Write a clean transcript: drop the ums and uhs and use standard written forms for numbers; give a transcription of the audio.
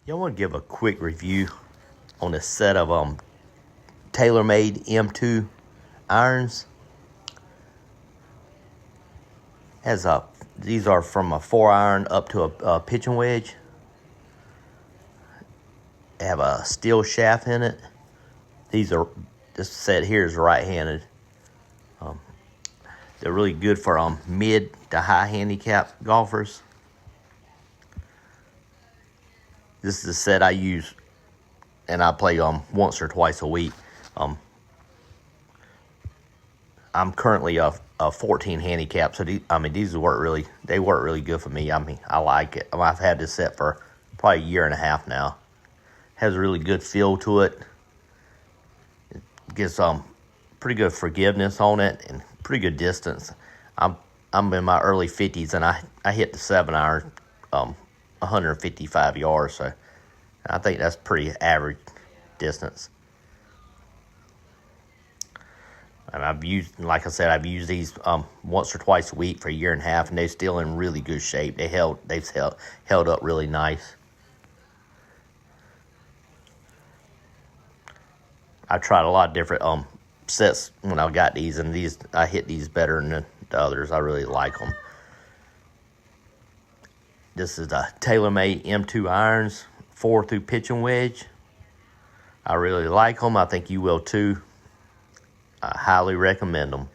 Y'all want to give a quick review on a set of Taylormade M2 irons. These are from a 4-iron up to a pitching wedge. They have a steel shaft in it. This set here is right-handed. They're really good for mid to high handicap golfers. This is the set I use, and I play once or twice a week. I'm currently a 14 handicap, so these work really good for me. I like it. I've had this set for probably a year and a half now. Has a really good feel to it. It gives pretty good forgiveness on it and pretty good distance. I'm in my early 50s, and I hit the 7-iron 155 yards, so I think that's pretty average distance. And I've used these once or twice a week for a year and a half, and they're still in really good shape. They've held up really nice. I tried a lot of different sets when I got these, and I hit these better than the others. I really like them. This is the Taylormade M2 Irons 4 through pitching wedge. I really like them. I think you will too. I highly recommend them.